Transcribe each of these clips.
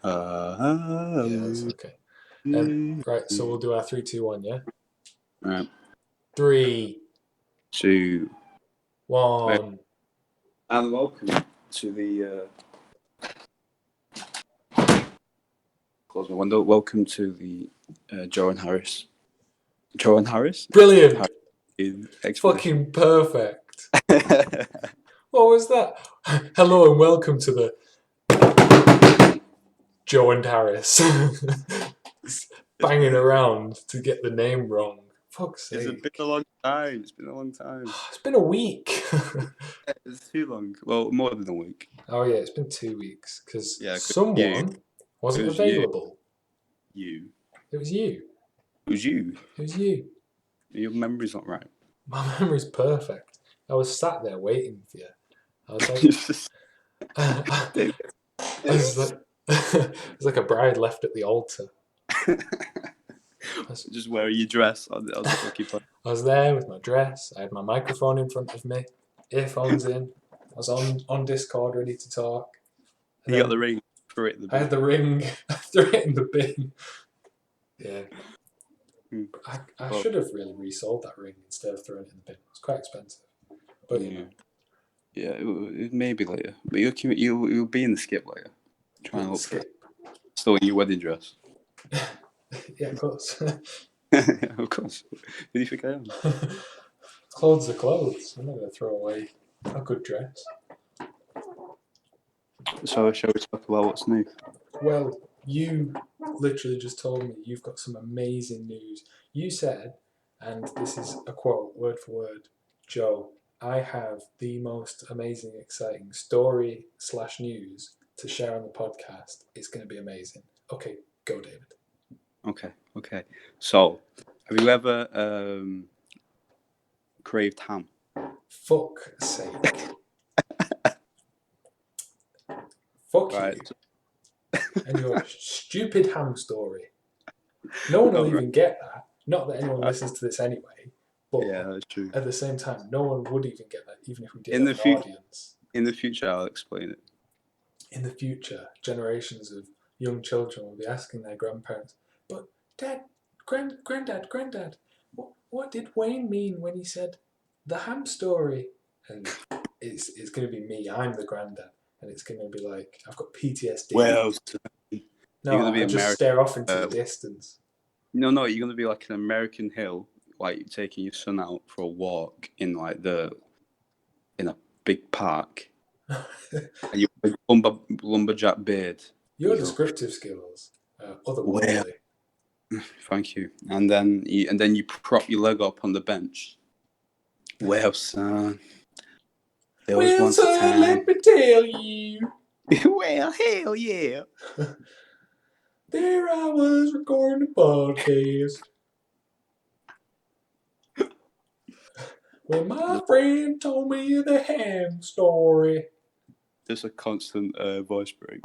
Yeah, that's okay. Right, so we'll do our 3, 2, 1, yeah? Right. 3, 2, 1. and welcome to the. Close my window. Welcome to the Joe and Harris. Joe and Harris? Brilliant! Expedition. Fucking perfect. What was that? Hello and welcome to the Joe and Harris. Banging around to get the name wrong. Fuck's sake. It's been a long time. It's been a long time. It's been a week. It's too long. Well, more than a week. Oh yeah, it's been 2 weeks because someone you. wasn't available. You. It was you. It was you. It was you. Your memory's not right. My memory's perfect. I was sat there waiting for you. I was like, it was like a bride left at the altar. Just wearing your dress on the lucky place. I was there with my dress. I had my microphone in front of me, earphones in. I was on Discord ready to talk. You got the ring. Threw it in the bin. I had the ring. I threw it in the bin. Yeah. I should have really resold that ring instead of throwing it in the bin. It was quite expensive. But you know. Yeah, it may be later. But you'll be in the skip later. Try and look for it. Still in your wedding dress. Yeah, of course. Of course. Who do you think I am? Clothes are clothes. I'm not going to throw away a good dress. So shall we talk about what's new? Well, you literally just told me you've got some amazing news. You said, and this is a quote, word for word, Joe, I have the most amazing, exciting story / news to share on the podcast. It's going to be amazing. Okay, go, David. Okay. So, have you ever craved ham? Fuck's sake. Fuck right. You. And your stupid ham story. No one will even get that. Not that anyone listens to this anyway. But yeah, that's true. At the same time, no one would even get that, even if we did have an audience. In the future, I'll explain it. In the future, generations of young children will be asking their grandparents, but Dad, Granddad, what did Wain mean when he said the ham story? And it's going to be me. I'm the granddad. And it's going to be like, I've got PTSD. Well, no, I just stare off into the distance. No, you're going to be like an American Hill, like taking your son out for a walk in in a big park. And you have a lumberjack beard. Your descriptive skills are otherworldly. Thank you. And then you prop your leg up on the bench. Well, son. There was once a time. Let me tell you. Well, hell yeah. There I was recording a podcast. When my friend told me the ham story. There's a constant voice break.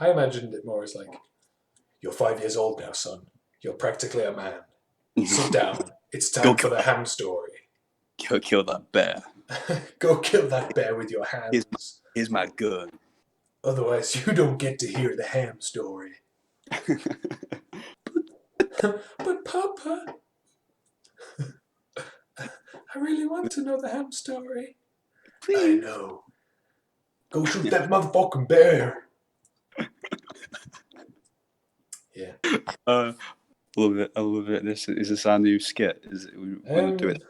I imagined it more as like, you're 5 years old now, son. You're practically a man. Sit down. It's time for the ham story. Go kill that bear. Go kill that bear with your hands. Here's my gun. Otherwise, you don't get to hear the ham story. But Papa, I really want to know the ham story. Please. I know. Go shoot that motherfucking bear. Yeah. I love it. Is this our new skit? Do it?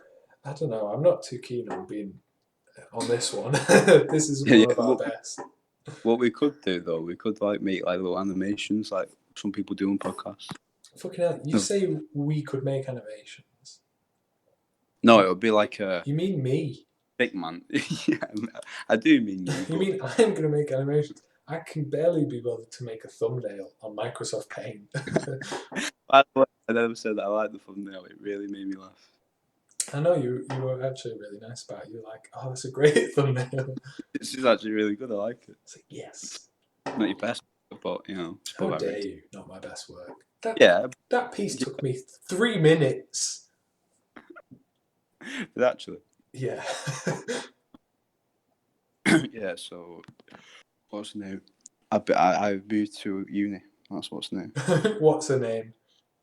I don't know. I'm not too keen on being on this one. This is one of our best. What we could do though, we could make little animations like some people do on podcasts. Fucking hell! You say we could make animations? No, it would be like a. You mean me? Big man. Yeah, I do mean you. You mean I'm going to make animations? I can barely be bothered to make a thumbnail on Microsoft Paint. I never said that I like the thumbnail. It really made me laugh. I know you were actually really nice about it. You were like, oh, that's a great thumbnail. This is actually really good. I like it. It's like, yes. Not your best work, but, you know. How dare you? Not my best work. That piece took me 3 minutes. Did it actually? Yeah. Yeah, so what's new? I moved to uni. That's what's new. What's her name?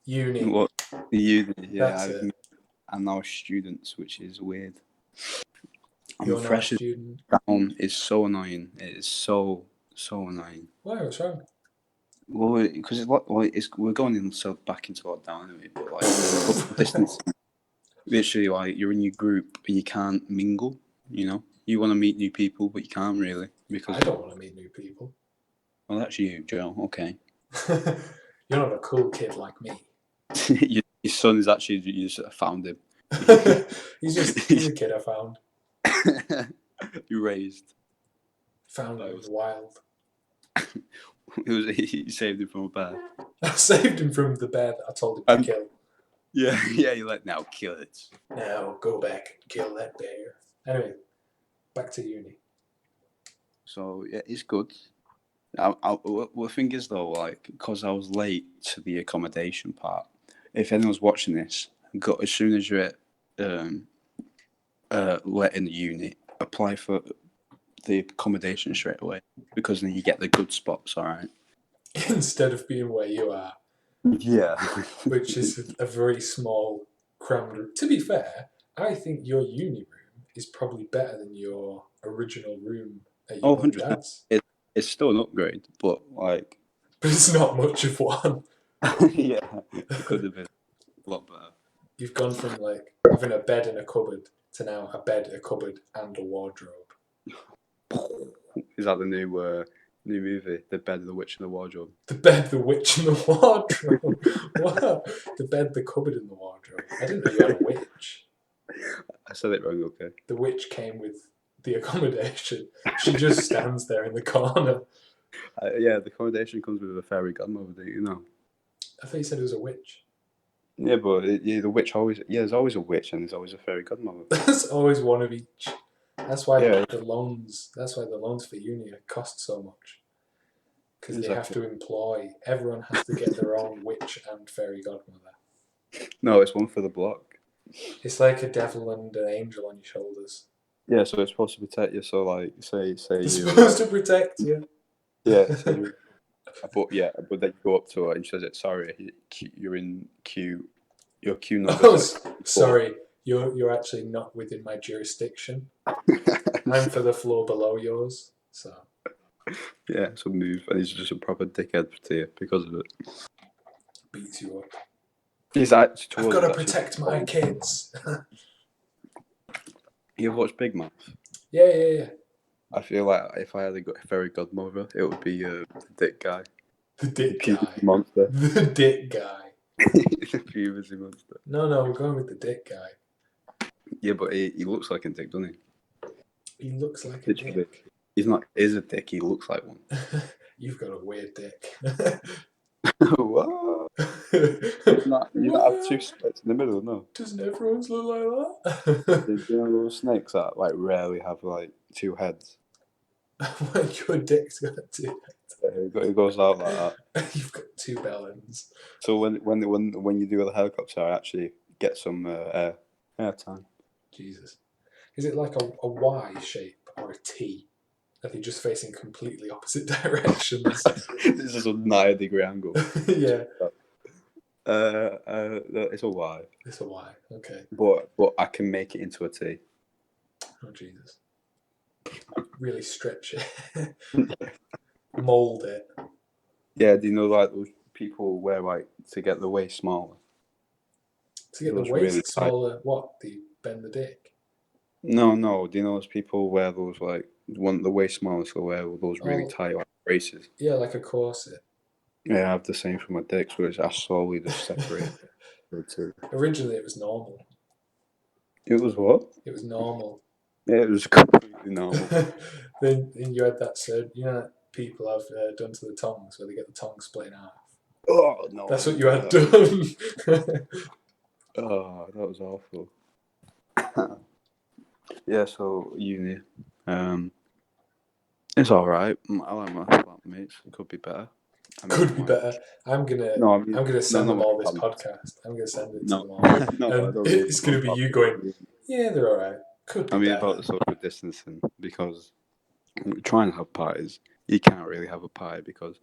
Uni. What uni? Yeah, That's it. I'm now a student, which is weird. You're now a fresh as student. down. It's so annoying. It is so annoying. Why? What's wrong? Well, because we're going in back into lockdown anyway. But like distance, literally, like you're in your group and you can't mingle. You know, you want to meet new people, but you can't really because I don't want to meet new people. well, that's you, Joe. Okay. You're not a cool kid like me. your son is actually you just found him. he's a kid I found. You raised. Found him in the wild. He saved him from a bear. I saved him from the bear that I told him to kill. Yeah. You're like, now kill it. Now go back and kill that bear. Anyway, back to uni. So yeah, it's good. The thing is though, like, because I was late to the accommodation part. If anyone's watching this, as soon as you're let in the uni, apply for the accommodation straight away because then you get the good spots. All right. Instead of being where you are. Yeah. Which is a very small, crammed room. To be fair, I think your uni room is probably better than your original room at your mum and 100%. dad's. It's still an upgrade, but like. But it's not much of one. Yeah, it could have been a lot better. You've gone from like having a bed and a cupboard to now a bed, a cupboard, and a wardrobe. Is that the new movie, The Bed, the Witch, and the Wardrobe? The bed, the witch, and the wardrobe. Wow. The bed, the cupboard, and the wardrobe. I didn't know you had a witch. I said it wrong, okay. The witch came with the accommodation. She just stands there in the corner. Yeah, the accommodation comes with a fairy godmother, do you know? I thought you said it was a witch. Yeah, but the witch always... Yeah, there's always a witch and there's always a fairy godmother. There's always one of each. That's why Yeah. the loans for uni cost so much. Because they have Exactly. to employ... Everyone has to get their own witch and fairy godmother. No, it's one for the block. It's like a devil and an angel on your shoulders. Yeah, so it's supposed to protect you. So, like, say It's you... supposed to protect you. Yeah, but then you go up to her and she says, sorry, you're in queue. Your queue number. Oh, sorry. You're actually not within my jurisdiction. I'm for the floor below yours. So... Yeah, so move, and he's just a proper dickhead to you because of it. Beats you up. He's actually. I've got to protect my kids. You've watched Big Mouth? Yeah. I feel like if I had a fairy godmother, it would be the dick guy. The dick the guy. Monster. The dick guy. The puberty monster. No, we're going with the dick guy. Yeah, but he looks like a dick, doesn't he? He looks like a dick. He's not. Is a dick. He looks like one. You've got a weird dick. What? You don't have two splits in the middle, no. Doesn't everyone's look like that? You know those snakes that like rarely have like two heads. Your dick's got two heads. It goes out like that. You've got two bellends. So when you do the helicopter, I actually get some air time. Jesus, is it like a Y shape or a T? Are they just facing completely opposite directions? This is a 90-degree angle. Yeah. It's a Y. It's a Y. Okay. But I can make it into a T. Oh Jesus! Really stretch it. Mold it. Yeah. Do you know like those people wear like to get the waist smaller? To get the waist really smaller, what? They bend the dick? No. Do you know those people wear those like want the waist smaller, so wear those really tight like braces? Yeah, like a corset. Yeah, I have the same for my dick, so I slowly just separate the two. Originally, it was normal. It was what? It was normal. Yeah, it was completely normal. Then you had that that people have done to the tongues, where they get the tongue split in half. Oh no! That's what you had done. Oh, that was awful. Yeah, so uni, it's all right. I like my flatmates. It could be better. Could be better. I'm gonna send them all this podcast. I'm gonna send it to them all. No, it's gonna be you going, yeah, they're all right. Could be better. About the social distancing because we're trying to have parties, you can't really have a party because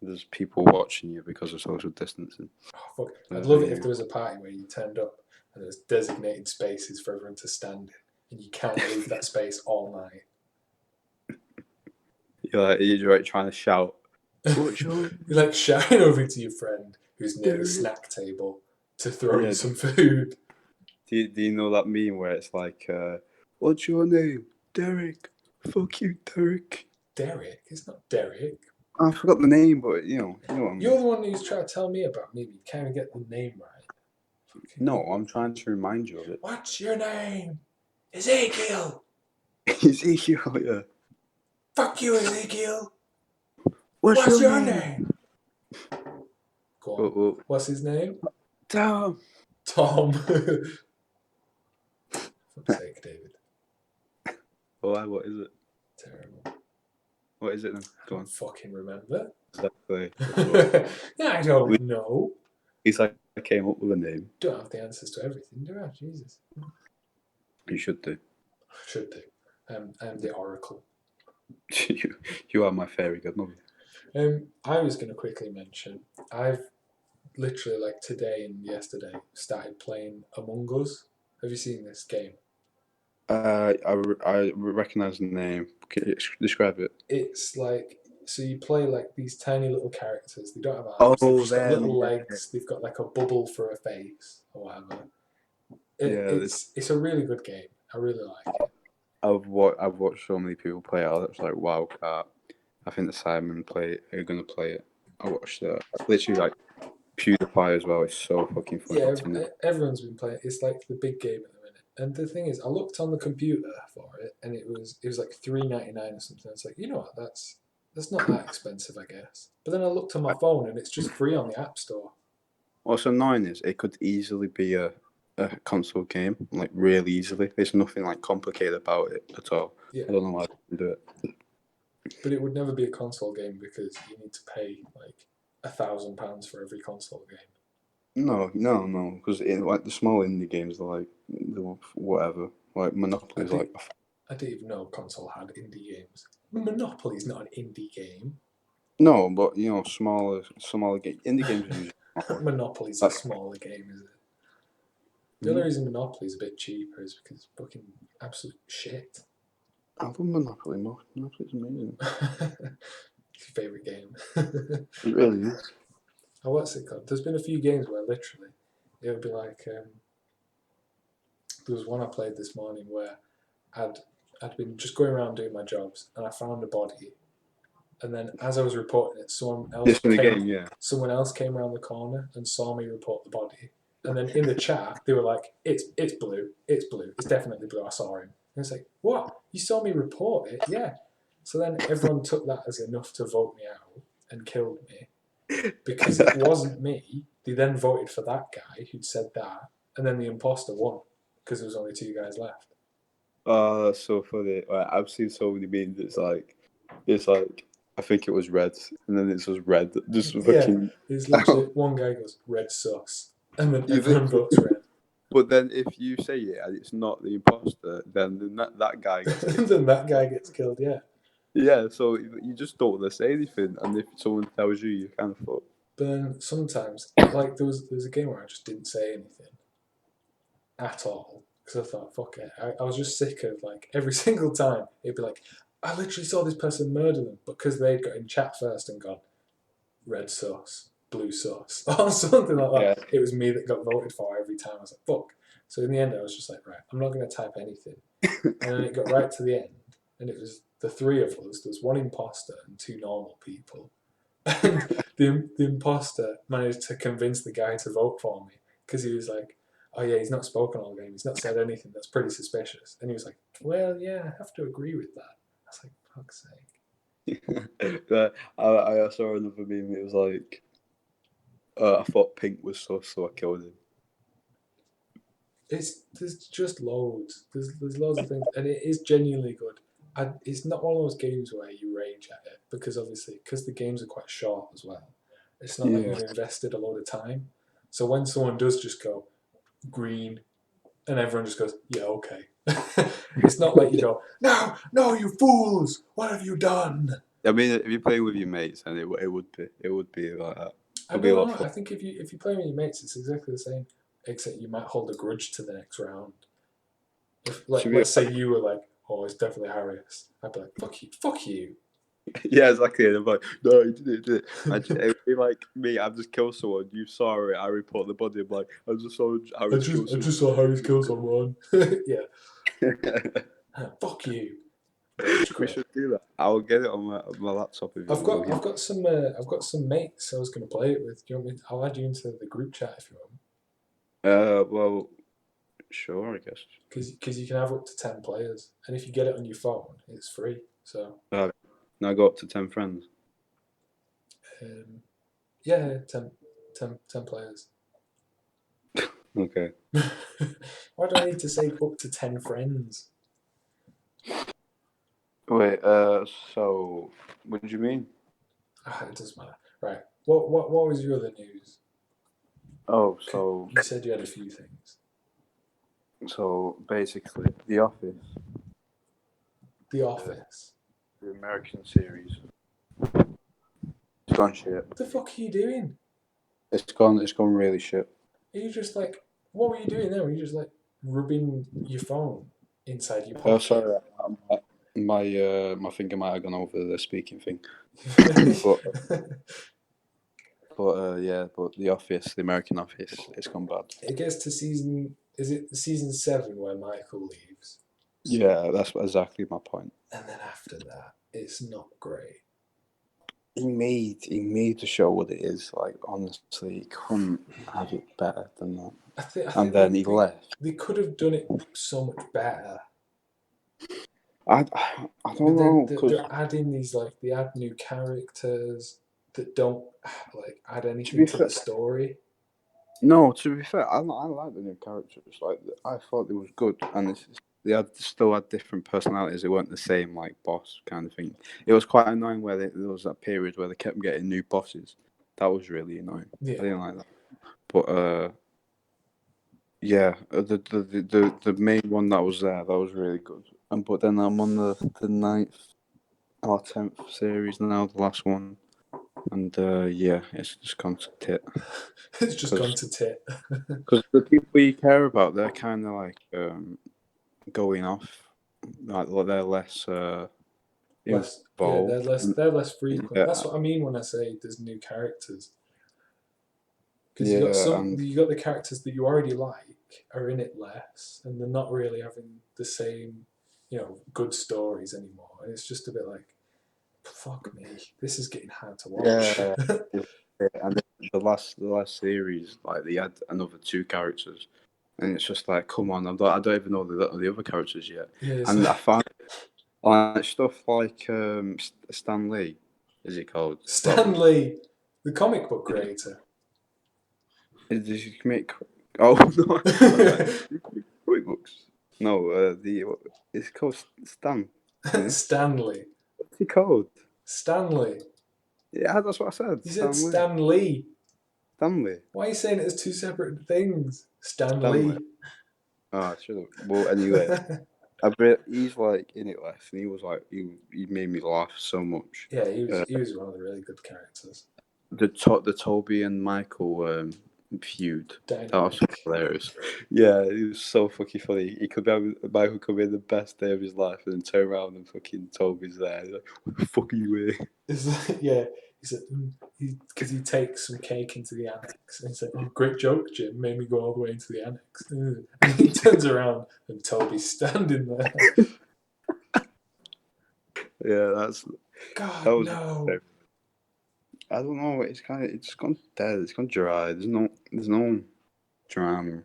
there's people watching you because of social distancing. Oh, fuck. I'd So, love it if yeah. there was a party where you turned up and there's designated spaces for everyone to stand in, and you can't leave that space all night. You're like trying to shout. What's your You're like shouting over to your friend who's near the Derek? snack table to throw Yeah. you some food. Do you know that meme where it's like, what's your name? Derek. Fuck you, Derek. Derek? It's not Derek. I forgot the name, but you know what I mean. You're the one who's trying to tell me about me. You can't get the name right. Fucking... No, I'm trying to remind you of it. What's your name? Ezekiel. Ezekiel, yeah. Fuck you, Ezekiel. What's your name? Go on. Oh. What's his name? Tom. Tom. For fuck's sake, David. Why? What is it? Terrible. What is it then? Go on. Fucking remember. Exactly. I don't know. He's like, I came up with a name. Don't have the answers to everything, do I? Jesus. You should do. Should do. I'm the oracle. You are my fairy godmother. I was going to quickly mention, I've literally, like today and yesterday, started playing Among Us. Have you seen this game? I recognize the name. Can you describe it? It's like, so you play like these tiny little characters. They don't have arms. They've just got little legs. They've got like a bubble for a face or whatever. It's a really good game. I really like it. I've watched so many people play it. It's like wow, I think the Simon are gonna play it. I watched that. Literally like PewDiePie as well. It's so fucking funny. Yeah, everyone's been playing. It's like the big game at the minute. And the thing is, I looked on the computer for it, and it was like $3.99 or something. It's like, you know what, that's not that expensive, I guess. But then I looked on my phone, and it's just free on the App Store. What's annoying is it could easily be a console game, like really easily. There's nothing like complicated about it at all. Yeah. I don't know why they do it. But it would never be a console game because you need to pay like £1,000 for every console game. No, because like the small indie games, they're whatever. Like Monopoly's like. I didn't even know console had indie games. Monopoly's not an indie game. No, but you know, smaller games. Indie games are usually smaller. Monopoly's a smaller game, is it? The only reason Monopoly's a bit cheaper is because it's fucking absolute shit. I love Monopoly. Monopoly's amazing. It's your favourite game. It really is. Oh, what's it called? There's been a few games where literally it would be like there was one I played this morning where I'd been just going around doing my jobs and I found a body, and then as I was reporting it, someone else came around the corner and saw me report the body, and then in the chat they were like, it's blue, it's definitely blue, I saw him. And it's like, what? You saw me report it? Yeah. So then everyone took that as enough to vote me out and killed me. Because it wasn't me, they then voted for that guy who'd said that, and then the imposter won because there was only 2 guys left. Oh, that's so funny. Like, I've seen so many memes. It's like I think it was red, and then it was red. Just fucking. There's literally one guy goes red sus, and then everyone votes red. But then if you say it and it's not the imposter, then that guy gets killed. Then that guy gets killed. Yeah. Yeah, so you just don't want to say anything, and if someone tells you, you kind of fuck. But then sometimes, like there was a game where I just didn't say anything at all because I thought, fuck it. I was just sick of like every single time it'd be like, I literally saw this person murder them, but because they'd got in chat first and gone red sauce, blue sauce, or something like that. Yeah. It was me that got voted for every time. I was like, fuck. So in the end, I was just like, right, I'm not going to type anything. And then it got right to the end, and it was the 3 of us. There was 1 imposter and 2 normal people. And the imposter managed to convince the guy to vote for me because he was like, oh yeah, he's not spoken all game. He's not said anything. That's pretty suspicious. And he was like, well, yeah, I have to agree with that. I was like, fuck's sake. I saw another meme. It was like, I thought Pink was sus, so I killed him. There's just loads. There's loads of things, and it is genuinely good. It's not one of those games where you rage at it because the games are quite short as well. It's not like you've invested a lot of time. So when someone does just go green, and everyone just goes, yeah, okay. It's not like you go, no, you fools, what have you done? I mean, if you're playing with your mates, and it would be like that. I It'd be a don't lot know. of fun. I think if you play with your mates, it's exactly the same, except you might hold a grudge to the next round. If To like, be let's say you were like, "Oh, it's definitely Harris," I'd be like, fuck you." Yeah, exactly. And I'm like, no, he did it, did it. It'd be like me, I've just killed someone, you saw it, I report the body, I'm like, I just saw Harris kill I someone. just saw Harris kill someone. Yeah, fuck you. Rage We quit. should do that. I'll get it on my laptop if you I've got some mates I was going to play it with. Do you want me? I'll add you into the group chat if you want, well, sure, I guess. because you can have up to 10 players, and if you get it on your phone, it's free. So Now I got up to 10 friends. um, yeah, 10 players. Okay. Why do I need to say up to 10 friends? Wait, so, what did you mean? It doesn't matter. Right. What was your other news? Oh, so, You said you had a few things. basically, The Office, The Office. the American series, it's gone shit. What the fuck are you doing? It's gone really shit. Are you just like, what were you doing there? Were you just like rubbing your phone inside your Oh, pocket? sorry, my finger might have gone over the speaking thing. but but The Office, the American Office, it's gone bad. It gets to is it season 7 where Michael leaves? Yeah, that's exactly my point. And then after that, it's not great. He made the show what it is. Like, honestly, he couldn't have it better than that. I think And then he left. they could have done it so much better. I don't know, because They're adding these, like, they add new characters that don't like add to anything be to fair, the story. no, to be fair, I like the new characters. Like, I thought it was good, and still had different personalities. They weren't the same, like, boss kind of thing. It was quite annoying where there was that period where they kept getting new bosses. That was really annoying. Yeah. I didn't like that. But yeah, the main one that was there, that was really good. But then I'm on the 9th or 10th series now, the last one, and yeah, it's just gone to tit. It's just gone to tit. Because the people you care about, they're kind of like going off, like they're less involved. They're less frequent. Yeah, That's what I mean when I say there's new characters. Because yeah, and you got the characters that you already like are in it less, and they're not really having the same, good stories anymore. And it's just a bit like, fuck me, this is getting hard to watch. yeah, and then the last series, like they had another two characters, and it's just like, come on, I don't even know the other characters yet. Yeah, And so I found like stuff like Stan Lee, is it called? Stan Lee, the comic book creator. Did you make? Oh no, comic books. No, it's called Stan. Isn't it? Stanley. What's he called? Stanley. Yeah, that's what I said. You said Stan Lee. Stan Lee. Stanley. Why are you saying it as two separate things? Stan Stanley. Lee. Oh, I should have. Well, anyway, he's like in it less, and he was like he made me laugh so much. Yeah, he was one of the really good characters. The Toby and Michael feud. That was Dynamic. hilarious. Yeah, it was so fucking funny. He could be Michael could be the best day of his life, and then turn around and fucking Toby's there. He's like, what the fuck are you with? Yeah, he said because he takes some cake into the annex, and he said, "Oh, great joke, Jim. Made me go all the way into the annex." And he turns around, and Toby's standing there. Yeah, that God was. no. I don't know. It's gone dead. It's gone dry. There's no drama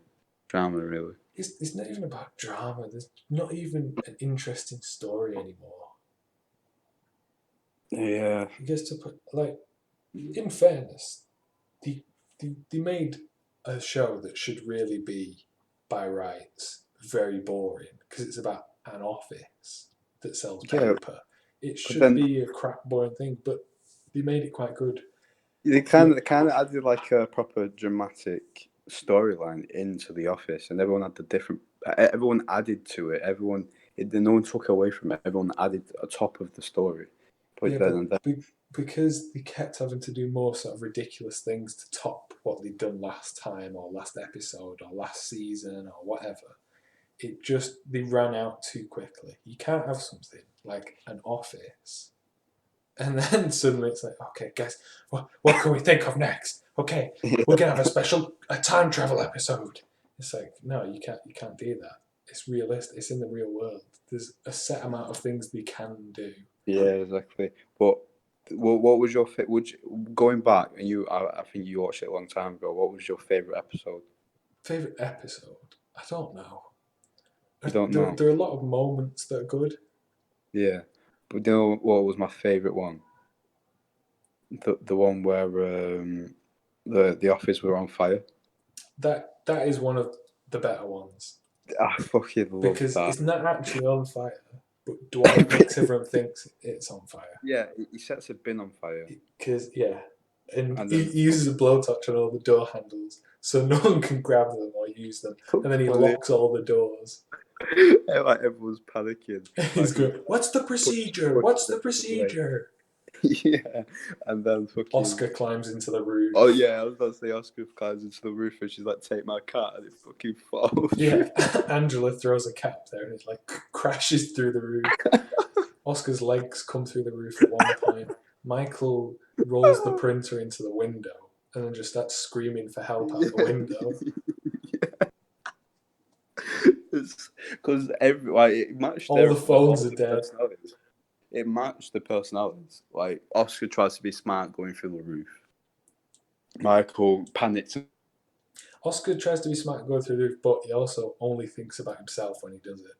really. It's not even about drama. There's not even an interesting story anymore. Yeah, He gets to put, like, in fairness, they made a show that should really be, by rights, very boring because it's about an office that sells yeah. paper. It But should then be a crap boring thing, but they made it quite good. they kind of added like a proper dramatic storyline into the office, and everyone had the different. Everyone added to it. No one took away from it. Everyone added a top of the story. Yeah, then and there. because they kept having to do more sort of ridiculous things to top what they'd done last time or last episode or last season or whatever, they ran out too quickly. You can't have something like an office and then suddenly it's like, okay, guys, what can we think of next? Okay, we're gonna have a time travel episode. It's like, no, you can't do that. It's realistic. It's in the real world. There's a set amount of things they can do. Yeah, exactly. But what was your going back and I think you watched it a long time ago. What was your favorite episode? Favorite episode? I don't know. You don't know? There are a lot of moments that are good. Yeah, but you know what was my favorite one? The one where the office were on fire. That is one of the better ones I fucking love because that. it's not actually on fire, but Dwight makes everyone think it's on fire. Yeah, he sets a bin on fire, Because and and he then uses a blowtorch on all the door handles so no one can grab them or use them, and then he locks all the doors. like everyone's panicking. He's Like, going, "What's the procedure? What's the procedure?" yeah, and then fucking Oscar climbs into the roof. Oh yeah, I was about to say Oscar climbs into the roof and she's like, "Take my cat," and it fucking falls. Yeah, Angela throws a cat up there and it like crashes through the roof. Oscar's legs come through the roof at one point. Michael rolls the printer into the window and then just starts screaming for help out the window. It's because it matched all the phones are dead. It matched the personalities. Like Oscar tries to be smart going through the roof. Michael panics. Oscar tries to be smart going through the roof, but he also only thinks about himself when he does it.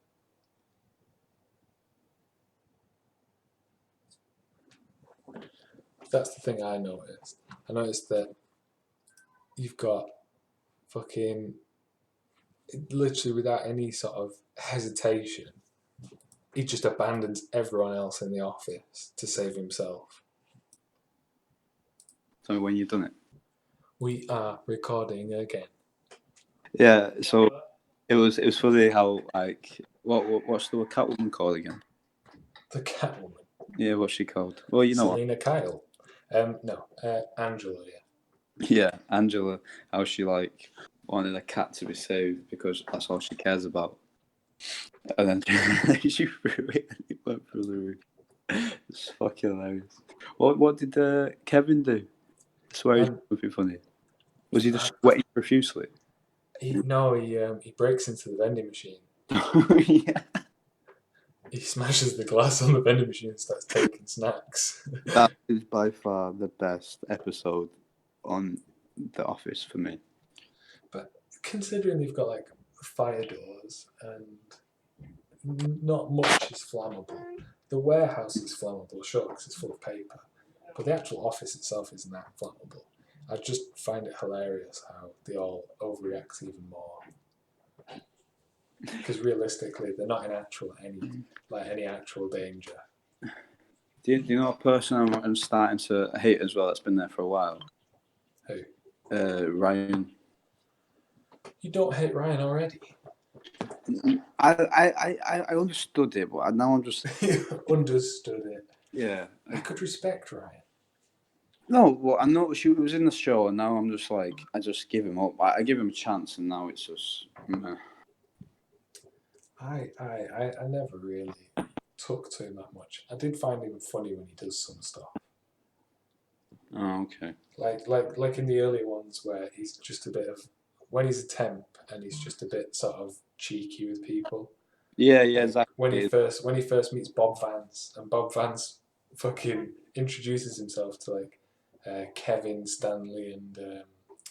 That's the thing I noticed. I noticed that you've got fucking literally without any sort of hesitation, he just abandons everyone else in the office to save himself. Tell me when you've done it. We are recording again. Yeah, so it was funny how like what's the Catwoman called again? The Catwoman. Yeah, what's she called? Well, you know Selena Kyle. No, Angela. Yeah. Yeah, Angela. How she like wanted a cat to be saved because that's all she cares about, and then she threw it and it went through the roof. It's fucking hilarious. What did Kevin do? I swear he would be funny. Was he just sweating profusely? He breaks into the vending machine. Yeah. He smashes the glass on the vending machine and starts taking snacks. That is by far the best episode on The Office for me. But considering they've got like fire doors and not much is flammable. The warehouse is flammable, sure, because it's full of paper. But the actual office itself isn't that flammable. I just find it hilarious how they all overreact even more. Because realistically, they're not in any actual danger. Do you know a person I'm starting to hate as well that's been there for a while? Who? Ryan. You don't hate Ryan already? I understood it, but now I'm just... Understood it. Yeah. I could respect Ryan. No, well, I know she was in the show, and now I'm just like, I just give him up. I give him a chance, and now it's just... I never really took to him that much. I did find him funny when he does some stuff. Oh, okay. Like in the earlier ones where he's just a bit of... When he's a temp and he's just a bit sort of cheeky with people. Yeah, exactly. When he first meets Bob Vance, and Bob Vance fucking introduces himself to like Kevin, Stanley,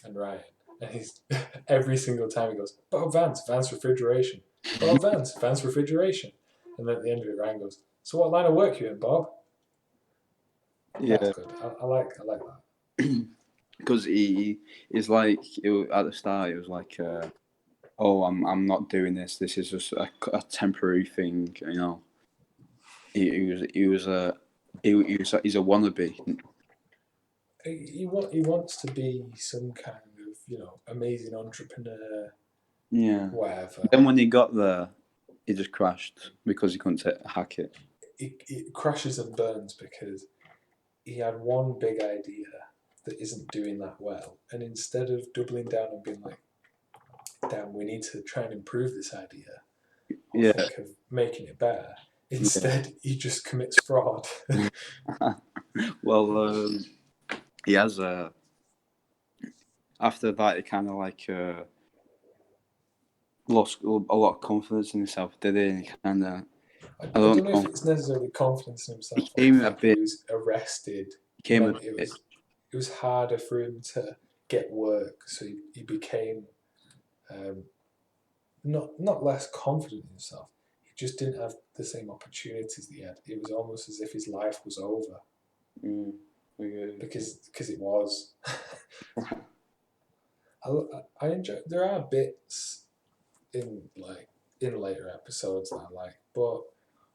and Ryan, and he's every single time he goes, Bob Vance, Vance Refrigeration, Bob Vance, Vance Refrigeration, and then at the end of it, Ryan goes, so what line of work you in, Bob? Yeah, that's good. I like that. Because he is like at the start, it was like, oh, I'm not doing this. This is just a temporary thing, you know. He's a wannabe. He wants to be some kind of amazing entrepreneur. Yeah. Whatever. Then when he got there, he just crashed because he couldn't hack it. it crashes and burns because he had one big idea that isn't doing that well, and instead of doubling down and being like, damn, we need to try and improve this idea or Yeah. think of making it better, Yeah. instead he just commits fraud. Well, he has after that, he kind of like lost a lot of confidence in himself, did he? And he kind of, I I don't don't know if know, it's necessarily confidence in he himself or the came a fact that he bit, was arrested he came a meant it bit, was harder for him to get work, so he became not less confident in himself. He just didn't have the same opportunities that he had. It was almost as if his life was over okay. because it was. I enjoy. There are bits in later episodes that I like, but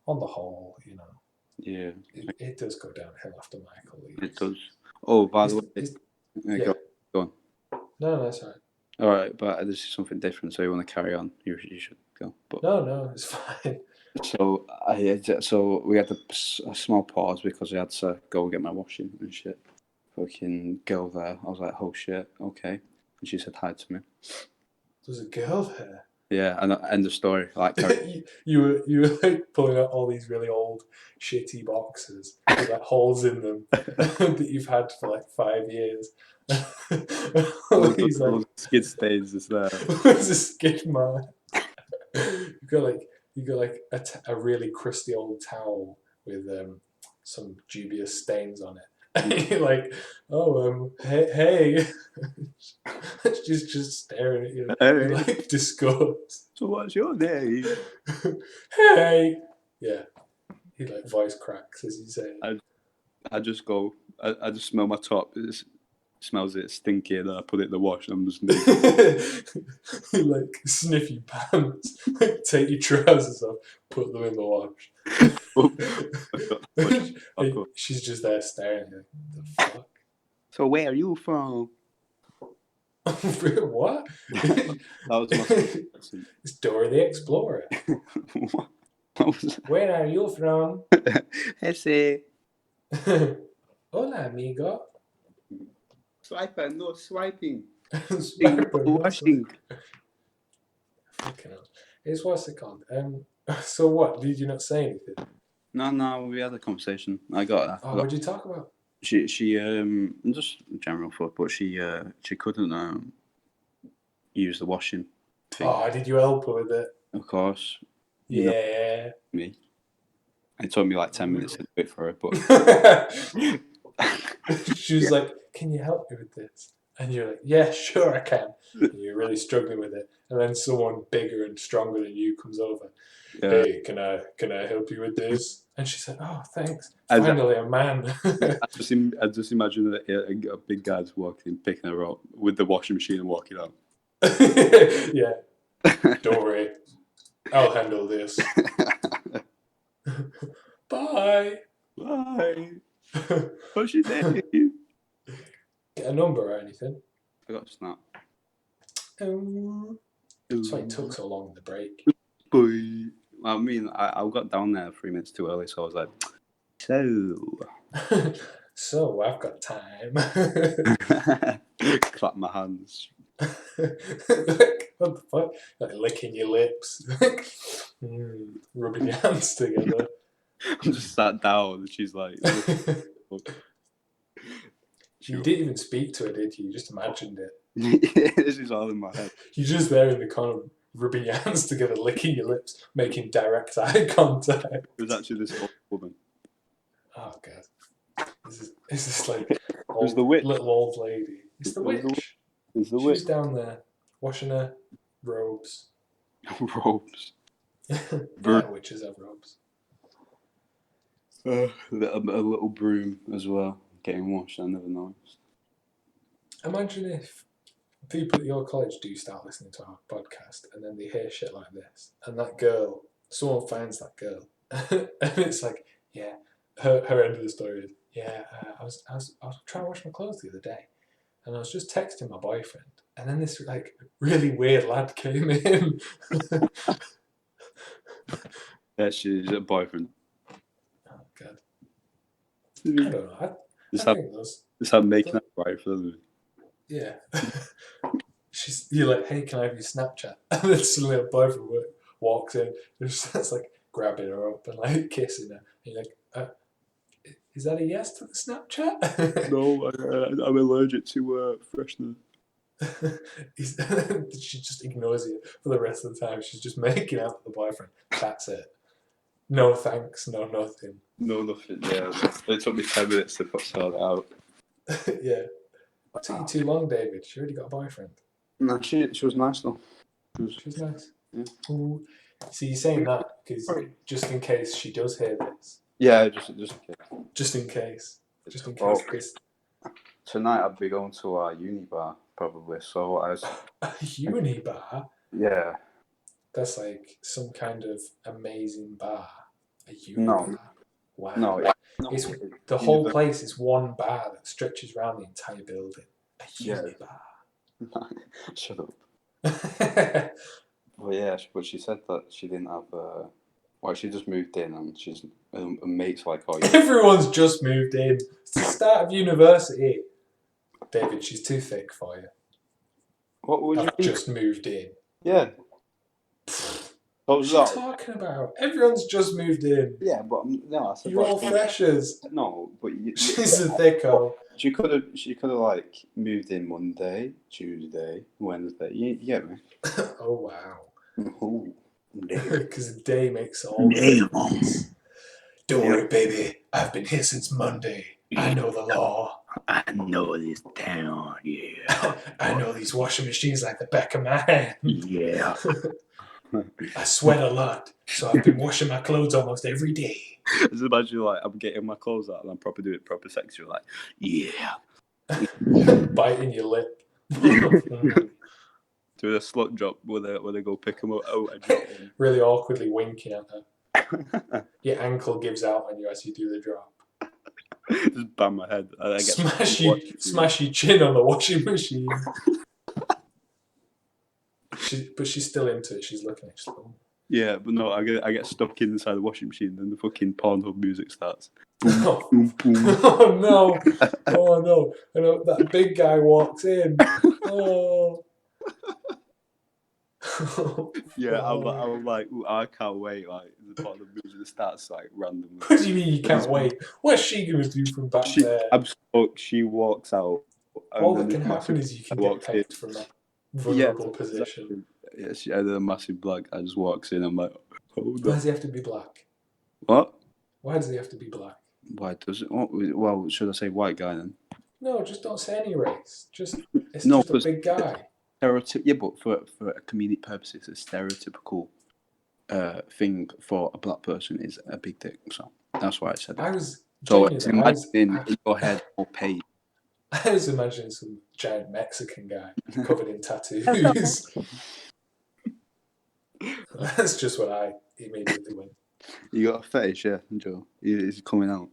on the whole, Yeah, it does go downhill after Michael leaves. it does. Oh, by the way, Yeah. go on. No, sorry. All right, but this is something different, so you want to carry on? You should go. But No, it's fine. so we had a small pause because I had to go get my washing and shit. Fucking girl there. I was like, oh shit, okay. And she said hi to me. There's a girl there. Yeah, and end of story. Like you were like pulling out all these really old, shitty boxes with like holes in them that you've had for like 5 years. He's like, skid stains is there. there's a skid mark. You got like a really crusty old towel with some dubious stains on it. And you're like, oh hey. She's just staring at you in like disgust. So what's your name? Hey. Yeah. He like voice cracks as you say it. I just go. I just smell my top. It smells stinky, and I put it in the wash. And I'm just You like sniff your pants, take your trousers off, put them in the wash. She's just there staring at you. The fuck? So where are you from? What? That was my It's Dora the Explorer. What was that? Where are you from? Ese. Hola, amigo. Swiper, no swiping. Swiper, no Washing. Fucking hell. It's what's it called? So what? Did you not say anything? No, we had a conversation. I got. What did you talk about? She just general thought, but she couldn't use the washing thing. Oh, did you help her with it? Of course. Yeah. Me. It took me like 10 minutes to do it for her, but she was like, "Can you help me with this?" And you're like, "Yeah, sure, I can." And you're really struggling with it, and then someone bigger and stronger than you comes over. Yeah. Hey, can I help you with this? And she said, "Oh, thanks. Finally, a man." I just imagine a big guy just walking in, picking her up with the washing machine and walking out. Yeah. Don't worry, I'll handle this. Bye. Bye. What's your name? Get a number or anything? I got a snap. That's why it took so long in the break. Boy. I mean, I got down there 3 minutes too early, so I was like, So I've got time. Clap my hands. What the fuck? Like licking your lips, rubbing your hands together. I'm just sat down, and she's like. You didn't even speak to her, did you? You just imagined it. This is all in my head. You're just there in the corner, rubbing your hands together, licking your lips, making direct eye contact. It was actually this old woman. Oh god, this is like Who's the witch? Little old lady. It's the witch. It's the She witch. was down there washing her robes. Robes. Yeah, witches have robes. A little broom as well, getting washed. I never noticed. Imagine if people at your college do start listening to our podcast and then they hear shit like this, and that girl, someone finds that girl, and it's like, yeah, her end of the story is, yeah, I was trying to wash my clothes the other day, and I was just texting my boyfriend, and then this like really weird lad came in. Yeah, she's a boyfriend. I don't know. I Is think those. that making up right for them? Yeah. You're like, hey, can I have your Snapchat? And then suddenly a boyfriend walks in and starts like grabbing her up and like kissing her. And you're like, is that a yes to the Snapchat? No, I'm allergic to freshener. She just ignores you for the rest of the time. She's just making out with the boyfriend. That's it. No thanks, no nothing. No, nothing. Yeah, it took me 10 minutes to sort it out. Yeah. It took you too long, David. She already got a boyfriend. No, she was nice though. She was nice. Yeah. Ooh. So you're saying that because just in case she does hear this. Yeah, just in case. Just in case. Just in Well, case. Because tonight I'll be going to a uni bar probably. So I was. a uni bar? Yeah. That's like some kind of amazing bar. A uni No. bar. Wow. No. It's, the whole place is one bar that stretches around the entire building. A uni bar. Shut up. Well, yeah, but she said that she didn't have. Well, she just moved in and she's her mates like, oh, yeah. Everyone's just moved in. It's the start of university. David, she's too thick for you. What would you I've just moved in. Yeah. What are you talking about? Everyone's just moved in. Yeah, but no, I said you're all freshers. No, but she's a thicko. She could have like moved in Monday, Tuesday, Wednesday. You get me? Oh wow. Oh, because the day makes all the difference. Don't worry, baby. I've been here since Monday. I know the law. I know this town, yeah. I know these washing machines like the back of my hand. Yeah. I sweat a lot, so I've been washing my clothes almost every day. Just imagine like I'm getting my clothes out and I'm proper doing proper sexual, like, yeah. Biting your lip. Doing a slut drop where they go pick them up. Oh, I drop them. Really awkwardly winking at her. Your ankle gives out on you as you do the drop. Just bang my head. And I get smash your chin on the washing machine. But she's still into it. She's looking at it. She's like, oh. Yeah, but no, I get stuck inside the washing machine and the fucking Pornhub music starts. Oh, oh no. Oh no. And that big guy walks in. Oh. Yeah, I'm like, ooh, I can't wait. Like the Pornhub music starts like randomly. What do you mean you can't wait? What's she gonna do from back there? I'm stuck. She walks out. All that can happen is you can get pegged from that vulnerable position. Yeah, she had a massive black. I just walks in. I'm like, hold Why does he have to be black? What? Why does he have to be black? Why does it? Well, should I say white guy then? No, just don't say any race. It's just a big guy. Yeah, but for a comedic purposes, a stereotypical thing for a black person is a big dick. So that's why I said that. In your head or paid. I was imagining some giant Mexican guy covered in tattoos. That's just what I immediately went. You got a fetish, yeah, Joe? It's coming out.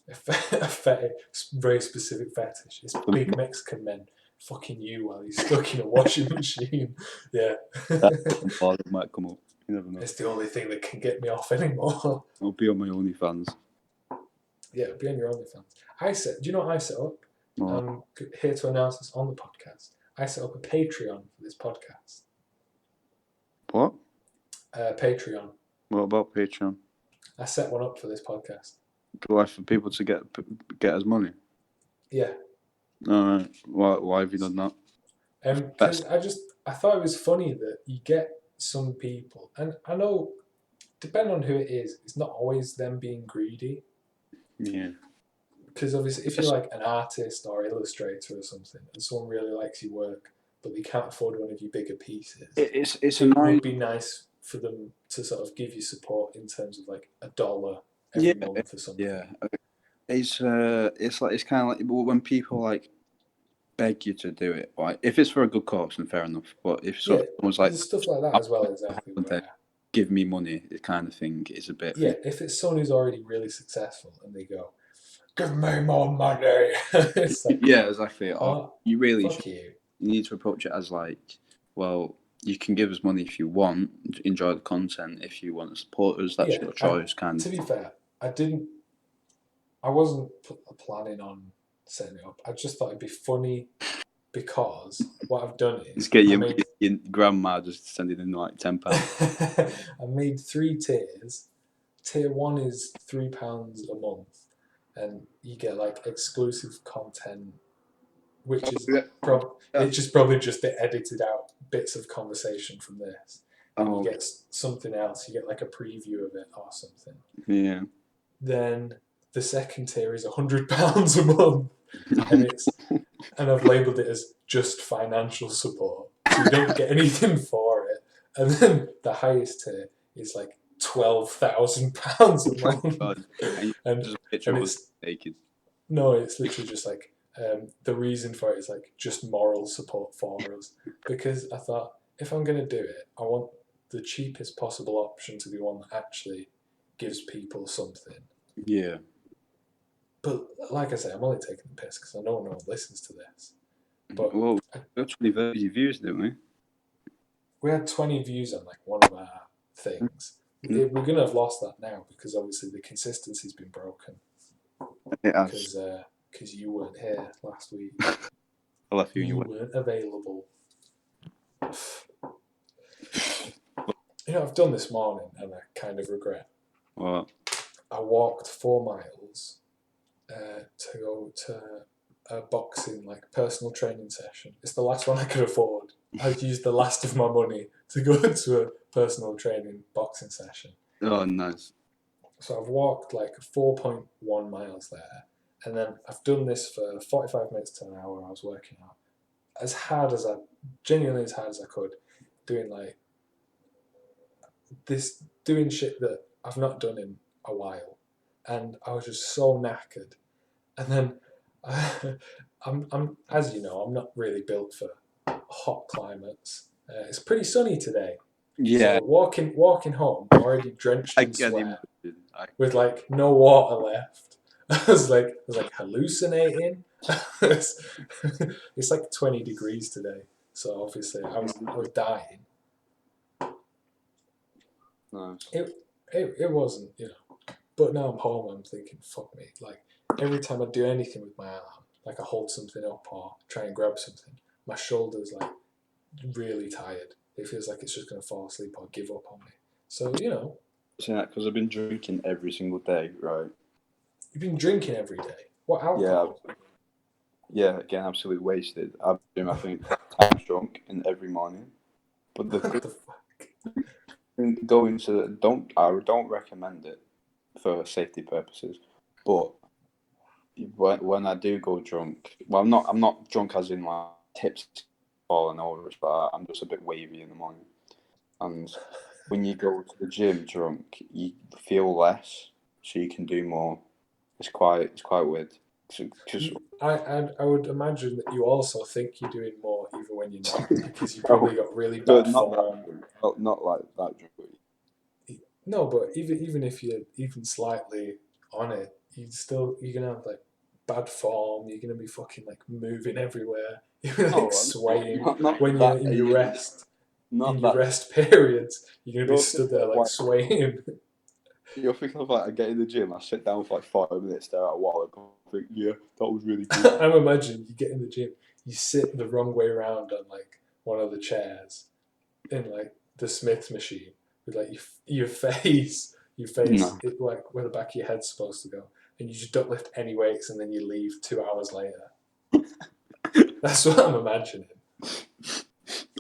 A fetish, very specific fetish. It's big Mexican men fucking you while he's stuck in a washing machine. Yeah. That might come up. You never know. It's the only thing that can get me off anymore. I'll be on my OnlyFans. Yeah, be on your OnlyFans. Do you know what I set up? I'm here to announce this on the podcast. I set up a Patreon for this podcast. What? Patreon. What about Patreon? I set one up for this podcast. Why, for people to get us money? Yeah. Alright. Why have you done that? Because I thought it was funny that you get some people, and I know, depending on who it is, it's not always them being greedy. Yeah. Because obviously, if you're like an artist or illustrator or something, and someone really likes your work, but they can't afford one of your bigger pieces, it would be nice for them to sort of give you support in terms of like $1 every month or something. Yeah. It's kind of like when people like beg you to do it. Like if it's for a good cause, then fair enough. But if someone's like stuff like that as well, exactly. Give me money, the kind of thing is a bit. Yeah, if it's someone who's already really successful and they go, "Give me more money," it's like, yeah, exactly. You really you need to approach it as like, well, you can give us money if you want, enjoy the content. If you want to support us, that's your choice. To be fair, I didn't I wasn't planning on setting it up. I just thought it'd be funny because what I've done Just is get I your, made your grandma just sending in like £10. I made 3 tiers. Tier one is £3 a month, and you get like exclusive content, which is it's just probably just the edited out bits of conversation from this, and you Oh, get something else. You get like a preview of it or something. yeah. Then the second tier is £100 a month, and I've labelled it as just financial support, so you don't get anything for it. And then the highest tier is like £12,000 a My month, God. And you and just a picture and of us it's naked. no, it's literally just like the reason for it is like just moral support for us, because I thought if I'm gonna do it, I want the cheapest possible option to be one that actually gives people something. Yeah. But like I say, I'm only taking the piss because I know no one listens to this. But Well, we actually very views, didn't we? we had 20 views on like one of our things. We're going to have lost that now because obviously the consistency's been broken It has. because you weren't here last week. I left you in your You way. weren't available. You know, I've done this morning and I kind of regret. What? I walked 4 miles to go to a boxing, like personal training session. It's the last one I could afford. I'd used the last of my money to go to a personal training boxing session. Oh, nice. So I've walked like 4.1 miles there, and then I've done this for 45 minutes to an hour. I was working out genuinely as hard as I could, doing like doing shit that I've not done in a while, and I was just so knackered. And then I'm as you know, I'm not really built for hot climates. It's pretty sunny today, Yeah, so walking home, already drenched I in can sweat, imagine. with like no water left. I was like hallucinating. It's like 20 degrees today, so obviously I was dying. Nice. It wasn't, But now I'm home, I'm thinking, fuck me. Like every time I do anything with my arm, like I hold something up or try and grab something, my shoulder's like really tired. It feels like it's just gonna fall asleep or give up on me. So See that because I've been drinking every single day, right? you've been drinking every day. What Yeah, alcohol? yeah. Again, absolutely wasted. I've been, I think, 5 times drunk in every morning. But the What the fuck? thing going to I don't recommend it for safety purposes. But when I do go drunk, well, I'm not drunk as in like tips falling over, but I'm just a bit wavy in the morning. And when you go to the gym drunk, you feel less, so you can do more. It's quite weird. I would imagine that you also think you're doing more even when you're not, because you Oh, probably got really but bad not that form. drunk. Well, not like that drunk. No, but even if you're even slightly on it, you're gonna have like bad form. You're gonna be fucking like moving everywhere. You're gonna like Oh, swaying not when you're that in your even. rest. In Not your that. rest periods, you're gonna be You're stood thinking there of like like swaying. you're thinking of like I get in the gym, I sit down for like 5 minutes, stare at a wall, and think, yeah, that was really good. I'm imagining you get in the gym, you sit the wrong way around on like one of the chairs in like the Smith machine with like your face No. it, like where the back of your head's supposed to go, and you just don't lift any weights, and then you leave 2 hours later. That's what I'm imagining.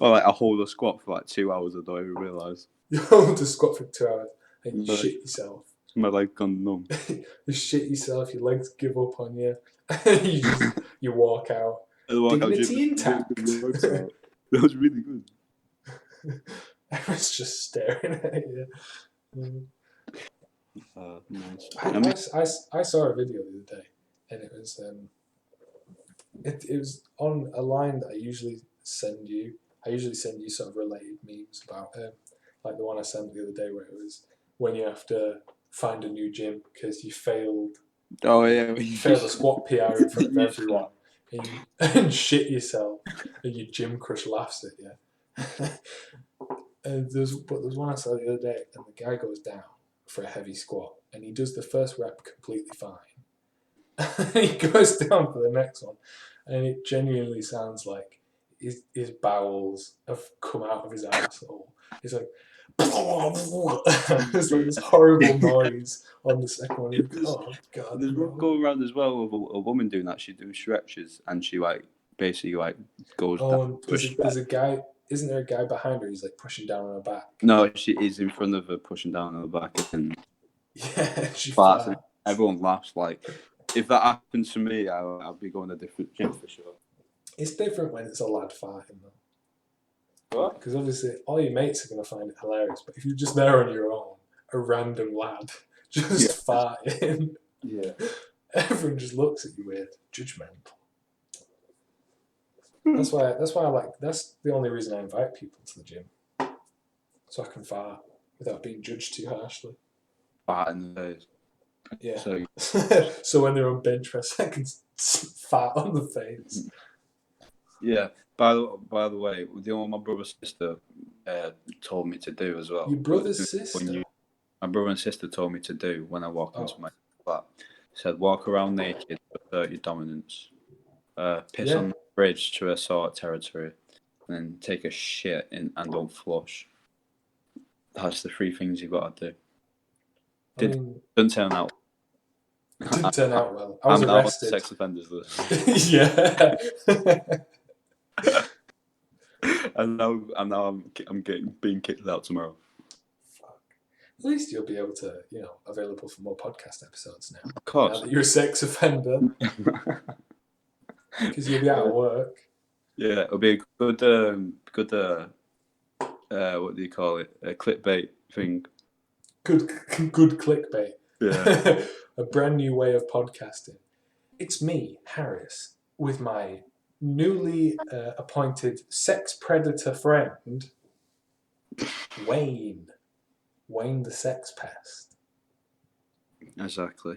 Or like I hold a squat for like 2 hours, I don't even realise. You hold the squat for 2 hours and you My leg, shit yourself. my leg gone numb. You shit yourself. Your legs give up on you. You walk out. And the workout gym Dignity was really intact. good workout. That was really good. Everyone's just staring at you. Nice. I saw a video the other day, and it was on a line that I usually send you. I usually send you sort of related memes about like the one I sent the other day where it was when you have to find a new gym because you failed Oh yeah, a squat PR in front of everyone, and you and shit yourself, and your gym crush laughs at you. And there's one I saw the other day, and the guy goes down for a heavy squat, and he does the first rep completely fine, he goes down for the next one, and it genuinely sounds like his bowels have come out of his arsehole. He's like, it's like this horrible noise on the second one. You're like, oh god, There's one bro. going around as well of a woman doing that. She doing stretches, and she like basically like goes Oh, down and to a there's stretch. a guy. Isn't there a guy behind her? He's like pushing down on her back. No, she is in front of her, pushing down on the back, and Yeah, she farts, and farts. everyone laughs. Like, if that happened to me, I'll be going to a different gym for sure. It's different when it's a lad farting though, What? because obviously all your mates are gonna find it hilarious. But if you're just there on your own, a random lad just farting, Yeah. everyone just looks at you weird, judgmental. That's why I like. That's the only reason I invite people to the gym, so I can fart without being judged too harshly. Fart in the face. Yeah. So So when they're on bench press, I can fart on the face. yeah. By the way, you know what my brother and sister told me to do as well. Your brother's sister. My brother and sister told me to do when I walk into Oh. my flat. Said walk around naked, assert your dominance. Piss Yeah. on the bridge to assert territory, and then take a shit and don't flush. That's the three things you've got to do. I mean, Didn't turn out. it didn't turn out well. I was I'm out on arrested. sex offenders list. Yeah. and now I'm being kicked out tomorrow. Fuck. At least you'll be able to, available for more podcast episodes now. Of Now course. that you're a sex offender, because you'll be out of work. Yeah, it'll be a good what do you call it? A clickbait thing. Good clickbait. Yeah. A brand new way of podcasting. It's me, Harris, with my newly appointed sex predator friend, Wain. Wain the sex pest. Exactly.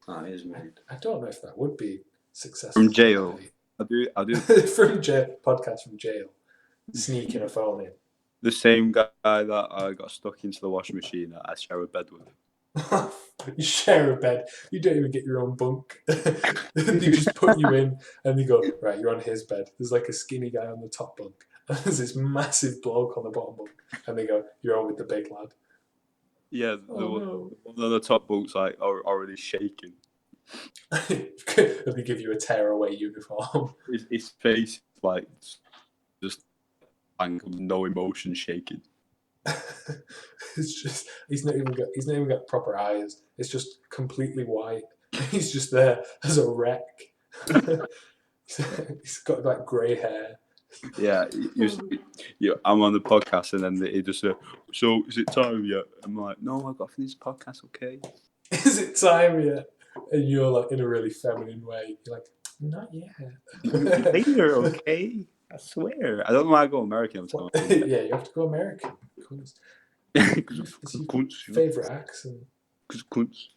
That is me. I don't know if that would be successful. From jail. I do. From jail. Podcast from jail. Sneaking a phone in. The same guy that I got stuck into the washing machine that I share a bed with. You share a bed. You don't even get your own bunk. They just put you in and they go, right, you're on his bed. There's like a skinny guy on the top bunk. And there's this massive bloke on the bottom bunk. And they go, you're on with the big lad. Yeah, no. One of the top bunks like are already shaking. And they give you a tearaway uniform. His face like just blank, no emotion, shaking. It's just he's not even got proper eyes. It's just completely white. He's just there as a wreck. He's got like grey hair. Yeah, I'm on the podcast and then he just so is it time yet? I'm like, no, I got to finish the podcast, okay? Is it time yet? And you're like in a really feminine way. You're like, not yet. Later, okay? I swear. I don't know why I go American. Yeah, you have to go American. Because it's your favourite accent. Because cunts.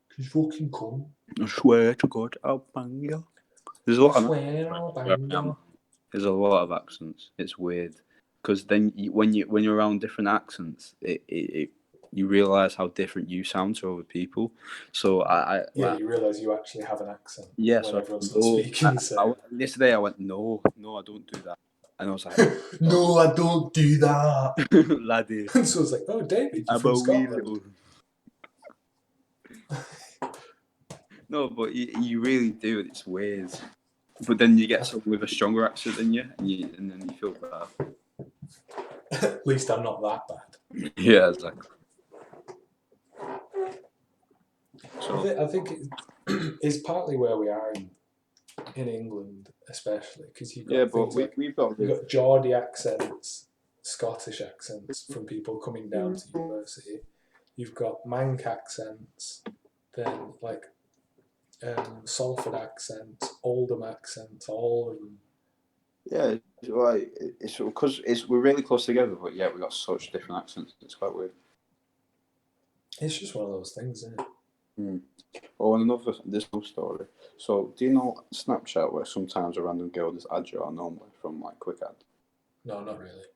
Because fucking cunt. I swear to God, I'll bang you. There's a lot of accents. It's weird because then when you're around different accents, you realise how different you sound to other people. So you realise you actually have an accent. Yeah, when so everyone's not speaking. Yesterday I went, no, I don't do that, and I was like, no, I don't do that, laddie. And so I was like, oh, David, you're from Scotland. No, but you really do. It's weird. But then you get someone with a stronger accent than you, and then you feel bad. At least I'm not that bad. Yeah, exactly. So I think it's partly where we are in England, especially because you've got we've got Geordie accents, Scottish accents from people coming down to university. You've got Manc accents, then like Salford accents, Oldham accents, all of them. Yeah, it's because we're really close together, but yeah, we got such different accents. It's quite weird. It's just one of those things, isn't it? Mm. Oh, and there's no story. So, do you know Snapchat where sometimes a random girl just adds you normally from like quick ad? No, not really.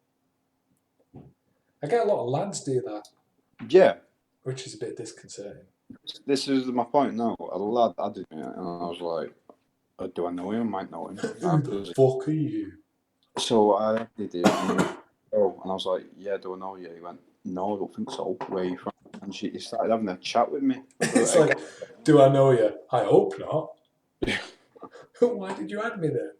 I get a lot of lads do that. Yeah. Which is a bit disconcerting. This is my point now. A lad added me, and I was like, "Do I know him? I might know him." Who the fuck are you? So I added him, and he went, "Oh," and I was like, "Yeah, do I know you?" He went, "No, I don't think so. Where are you from?" And he started having a chat with me. It's like, do I know you? I hope not. Why did you add me then?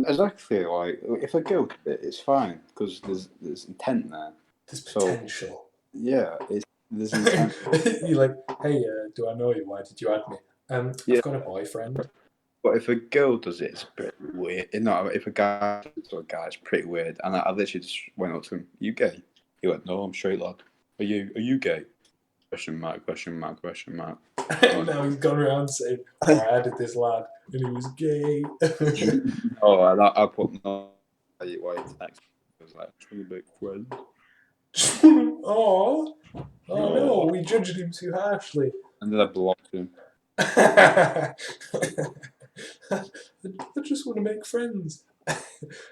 Exactly. Like, if a girl did it, it's fine because there's intent there. There's So potential. yeah, there's intent. You're like, hey, do I know you? Why did you add me? Yeah. I've got a boyfriend. But if a girl does it, it's a bit weird. No, if a guy does it to a guy, it's pretty weird. And I literally just went up to him. "You gay?" He went, "No, I'm straight, lad." Are you gay? Question mark, question mark, question mark. Now he's gone around saying, oh, I added this lad and he was gay. Oh, I put no. Why you text? I was like, "Trying to make friends." Oh no, we judged him too harshly. And then I blocked him. I just want to make friends.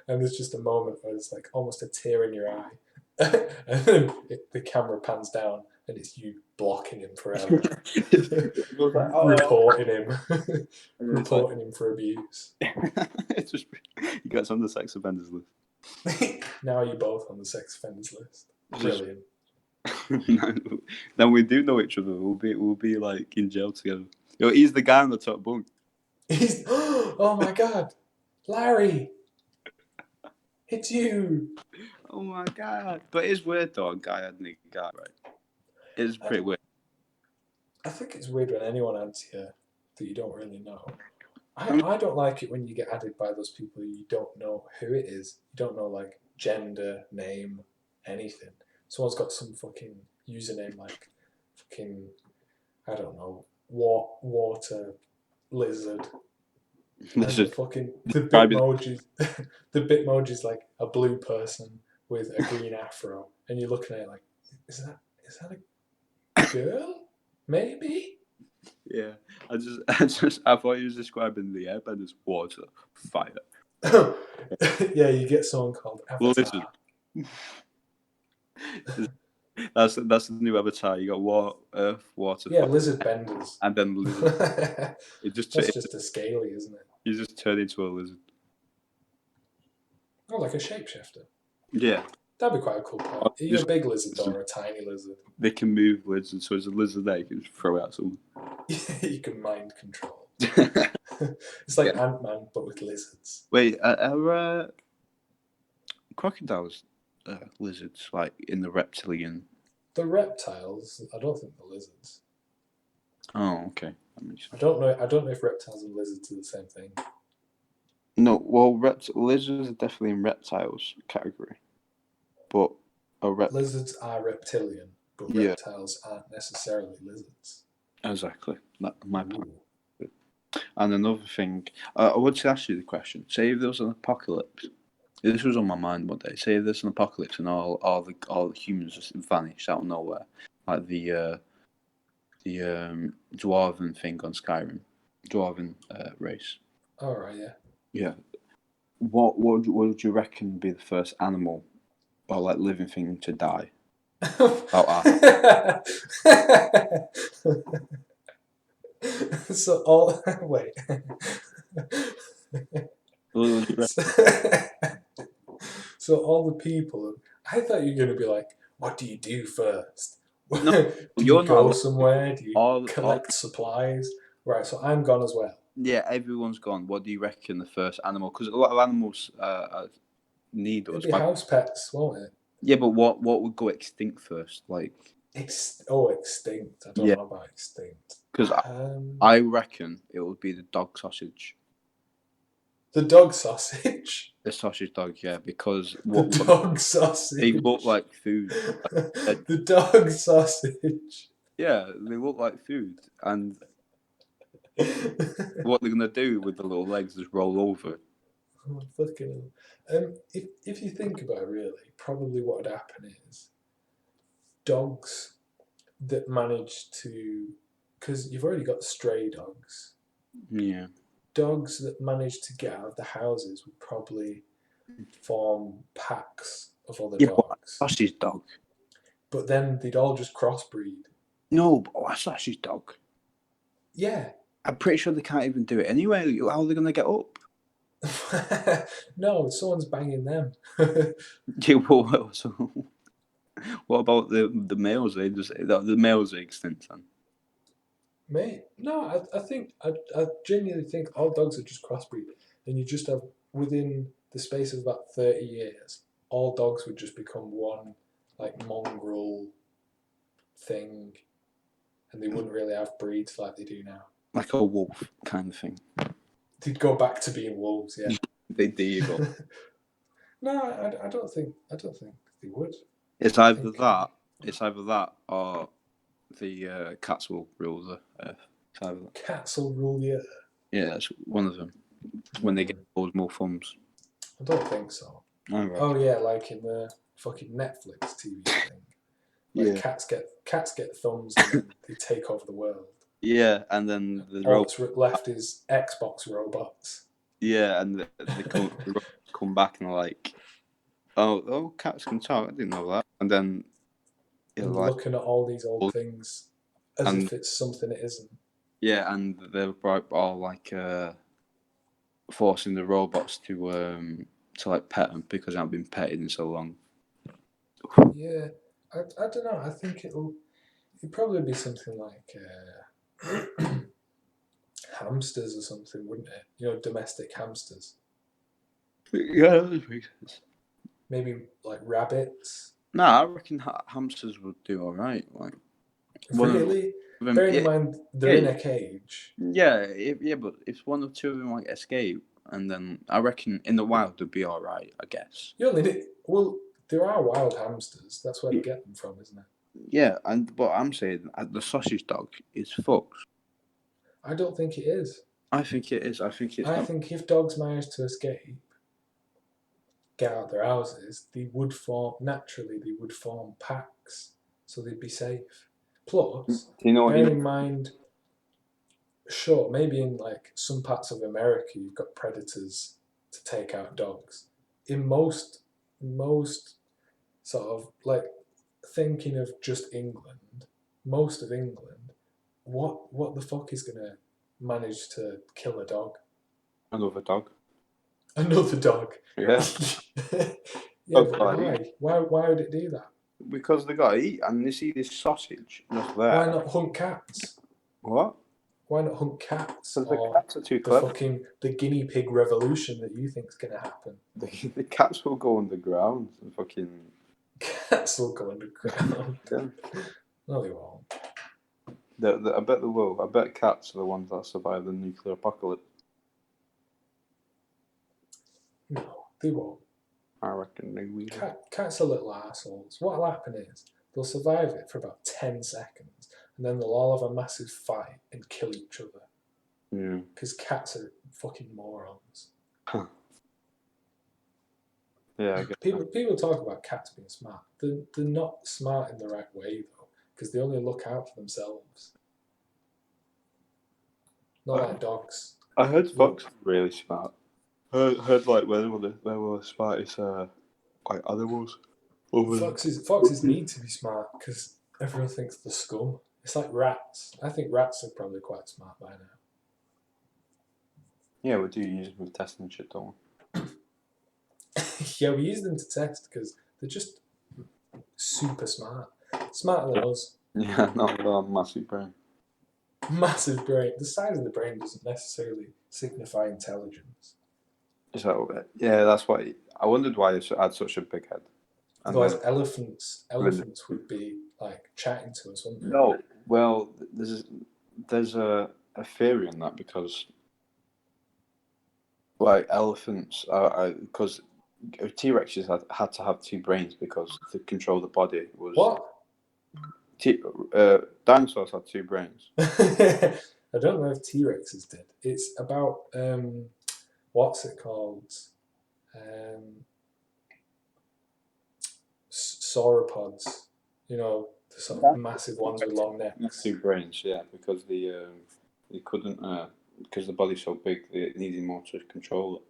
And there's just a moment where it's like almost a tear in your eye. And then the camera pans down and it's you blocking him forever. Was like, Reporting him. and then it's like, Reporting him for abuse. it's just he gets on the sex offenders list. Now you're both on the sex offenders list. Brilliant. Then we do know each other. We'll be like in jail together. He's the guy on the top bunk. He's oh my god, Larry, it's you. Oh my god! But it's weird though. A guy had a guy, right? It's pretty weird. I think it's weird when anyone adds you that you don't really know. I don't like it when you get added by those people you don't know who it is. You don't know like gender, name, anything. Someone's got some fucking username like fucking I don't know water lizard. And the fucking the bitmojis the bitmoji's like a blue person with a green afro, and you're looking at it like, is that a girl? Maybe. Yeah, I thought he was describing the airbend as water, fire. Yeah, you get someone called Avatar. That's the new avatar. You got water, earth, water, Yeah, fire, lizard benders. and then lizard. That's just a scaly, isn't it? You just turn into a lizard. Oh, like a shapeshifter. Yeah. That'd be quite a cool part. Are you a big lizard or a tiny lizard? They can move lizards, so as a lizard there, you can just throw out someone. You can mind control. It's like Ant-Man, but with lizards. Wait, are crocodiles lizards, like in the reptilian? The reptiles, I don't think the lizards. Oh, okay. I don't know if reptiles and lizards are the same thing. No, well, lizards are definitely in reptiles category, but lizards are reptilian, but reptiles aren't necessarily lizards. Exactly. My point. And another thing, I would ask you the question: say if there was an apocalypse. This was on my mind one day. Say if there's an apocalypse and all the humans just vanish out of nowhere, like the dwarven thing on Skyrim, dwarven race. All right, yeah. Yeah. What would you reckon would be the first animal or like living thing to die? So all wait. So all the people. I thought you were going to be like, what do you do first? No, do you go somewhere? Do you collect supplies? Right, so I'm gone as well. Yeah, everyone's gone. What do you reckon the first animal? Because a lot of animals need us. It'd be house pets, won't it? Yeah, but what would go extinct first? Like extinct. I don't know about extinct. Because I reckon it would be the dog sausage. The dog sausage. The sausage dog, yeah, because dog sausage. They look like food. The dog sausage. Yeah, they look like food, and what they're gonna do with the little legs is roll over. Oh, fucking hell. If you think about it, really, probably what would happen is dogs that manage to, because you've already got stray dogs. Yeah. Dogs that manage to get out of the houses would probably form packs of other dogs. Sausage dog. But then they'd all just crossbreed. No, but that's his dog. Yeah. I'm pretty sure they can't even do it anyway. How are they going to get up? No, someone's banging them. Yeah, well, so what about the males? They just the males are extinct then. Mate, no, I genuinely think all dogs are just crossbreed, and you just have within the space of about 30 years, all dogs would just become one like mongrel thing, and they wouldn't really have breeds like they do now. Like a wolf kind of thing. They'd go back to being wolves, yeah. There you go. No, I don't think they would. It's I either think that. It's either that or the cats will rule the earth. It's either that. cats will rule the earth. Yeah, that's one of them. When they get those more thumbs. I don't think so. I reckon. Oh yeah, like in the fucking Netflix TV thing. Where Yeah. cats get thumbs and then they take over the world. Yeah, and then the All that's left is Xbox robots. yeah, and they come back and are like, oh, cats can talk. I didn't know that. And then And like, looking at all these old things as and if it's something it isn't. yeah, and they're all like forcing the robots to like pet them because they haven't been petted in so long. Yeah, I don't know. I think it'll probably be something like hamsters or something, wouldn't it? You know, domestic hamsters. Yeah, that makes sense. Maybe like rabbits. Nah, I reckon hamsters would do all right. Like Really? them, Bearing in mind they're in a cage. yeah, but if one or two of them like escape, and then I reckon in the wild they'd be all right. I guess. You only need, well, there are wild hamsters. That's where they get them from, isn't it? Yeah, and but I'm saying the sausage dog is fucked. I don't think it is. I think it is. I think it's. I think if dogs managed to escape, get out of their houses, they would form packs, so they'd be safe. Plus, You know what? bearing in mind, sure, maybe in like some parts of America, you've got predators to take out dogs. In most sort of like thinking of just England, most of England, what the fuck is gonna manage to kill a dog? Another dog. Another dog. Yeah. Yeah, but why? Why would it do that? Because they gotta eat, and they see this sausage just there. Why not hunt cats? What? Why not hunt cats? Because the Or cats are too the clever. fucking the guinea pig revolution that you think's gonna happen? The cats will go underground and fucking. Cats will go underground. Yeah. No, they won't. I bet they will. I bet cats are the ones that survive the nuclear apocalypse. No, they won't. I reckon they will. Cats are little assholes. What'll happen is they'll survive it for about 10 seconds, and then they'll all have a massive fight and kill each other. Yeah. Because cats are fucking morons. Yeah, I guess. People talk about cats being smart. They're not smart in the right way though, because they only look out for themselves. Not like dogs. I heard foxes are really smart. Heard like where were the smartest like animals. Foxes need to be smart because everyone thinks they're scum. It's like rats. I think rats are probably quite smart by now. Yeah, we do use them with testing and shit, don't we? Yeah, we use them to test because they're just super smart. Smarter than us. Yeah, not with our massive brain. Massive brain. The size of the brain doesn't necessarily signify intelligence. Is that it? Yeah, that's why. I wondered why it had such a big head. And Otherwise, then, elephants would be like chatting to us, wouldn't they? no, well, there's a theory on that because like elephants are because T-Rexes had to have two brains because to control the body was What? Dinosaurs had two brains. I don't know if T-Rexes did. It's about what's it called? Sauropods. You know, the sort of massive ones with long necks. Two brains, yeah, because they couldn't because the body's so big, they needed more to control it.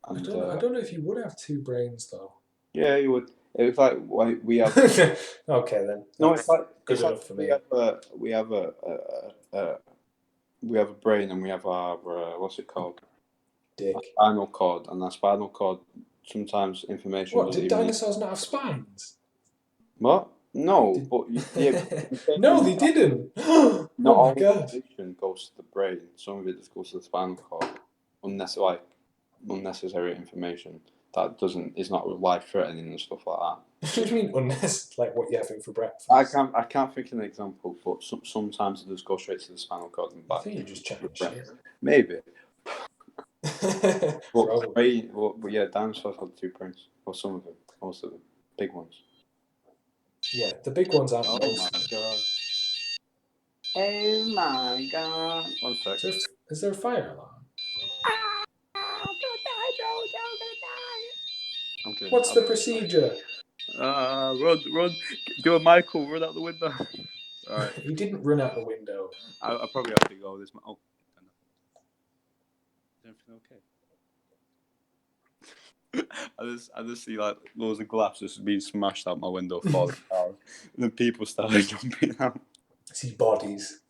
And, I don't know if you would have two brains though. yeah, you would. It's like we have. Okay then. No, That's it's like good enough for me. We have a brain and we have our what's it called? Dick. A spinal cord, and that spinal cord sometimes information What, doesn't did even need. dinosaurs not have spines? What? No, Did... but yeah, No, they didn't. Oh not my all god. information goes to the brain. Some of it just goes to the spinal cord. Unnecessary information that is not life threatening and stuff like that. What do you mean unnecessary? Like what you're having for breakfast? I can't think of an example, but sometimes it just goes straight to the spinal cord and I back. think you're just chatting shit. Maybe. Probably. But yeah, dinosaurs had 2 brains. Or some of them. Most of them. Big ones. Yeah, the big ones aren't Oh most. my god. Oh my god. One sec. Is there a fire alarm? I'm kidding. What's the procedure? Run. Do a Michael, run out the window. Alright. He didn't run out the window. I probably have to go this. Oh. Is everything okay? I just see like loads of glass just being smashed out my window, falling down. And then people started jumping out. See bodies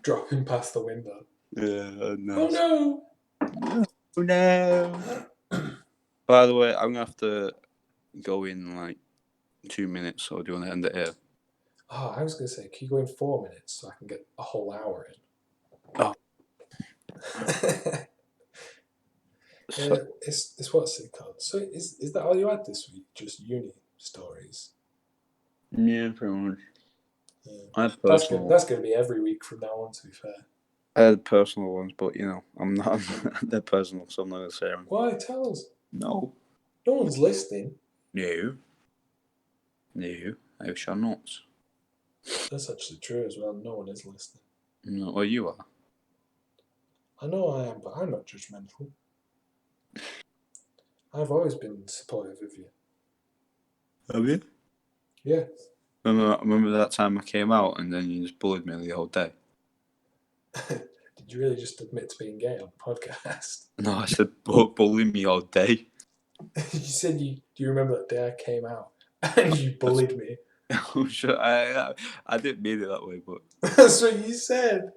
dropping past the window. Yeah, nice. Oh no! Oh no! By the way, I'm gonna have to go in like 2 minutes, so do you want to end it here? Oh, I was gonna say, can you go in 4 minutes so I can get a whole hour in? Oh. It's what's it called? So is that all you had this week? Just uni stories? Yeah, pretty much. Yeah. I had That's personal. good. That's gonna be every week from now on. To be fair. I had personal ones, but you know, I'm not. They're personal, so I'm not gonna say them. Why? Tell us. No. No one's listening. No, I shall not. That's actually true as well. No one is listening. No, well, you are. I know I am, but I'm not judgmental. I've always been supportive of you. Have you? Yeah. Remember that time I came out and then you just bullied me the whole day? Did you really just admit to being gay on the podcast? No, I said bully me all day. You said do you remember that day I came out and you bullied me? I'm sure I didn't mean it that way, but That's what you said.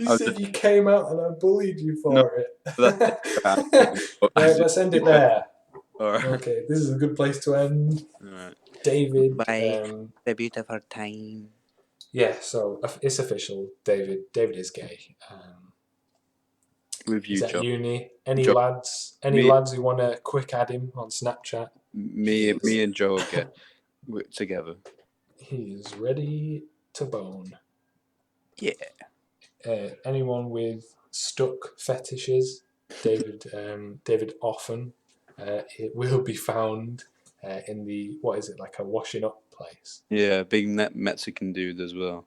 You said you came out and I bullied you for it. Right, let's end it there. Alright. Okay, this is a good place to end. Alright. David. Bye. The beautiful time. Yeah, so it's official. David is gay. With you, he's at Joe. uni. Any Joe, lads who want to quick add him on Snapchat? Me and Joe get together. He's ready to bone. Yeah. Anyone with stuck fetishes, David often it will be found in the, what is it, like a washing up place? Yeah, big Mexican dude as well.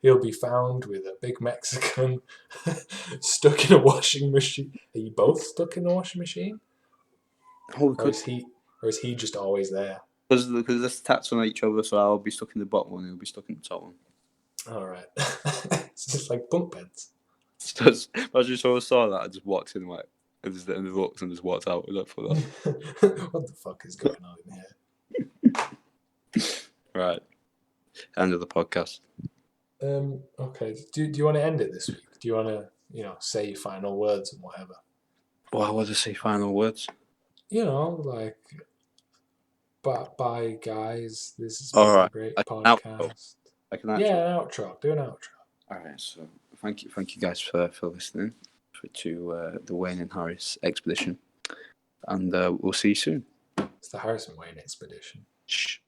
He'll be found with a big Mexican stuck in a washing machine. Are you both stuck in the washing machine? Oh, or is he just always there? Because there's tats on each other, so I'll be stuck in the bottom one, he'll be stuck in the top one. Alright. It's just like bunk beds. Imagine someone saw that, I just walked in like, and they looked and just walked out. For that. What the fuck is going on in here? Right. End of the podcast. Okay. Do you want to end it this week? Do you want to, say your final words and whatever? Well, what to say final words? Like, bye guys. This has been a great podcast. Like an outro. Yeah, an outro. Do an outro. Alright, so thank you guys for listening to the Wain and Harris expedition. And we'll see you soon. It's the Harrison Wain expedition. Shh.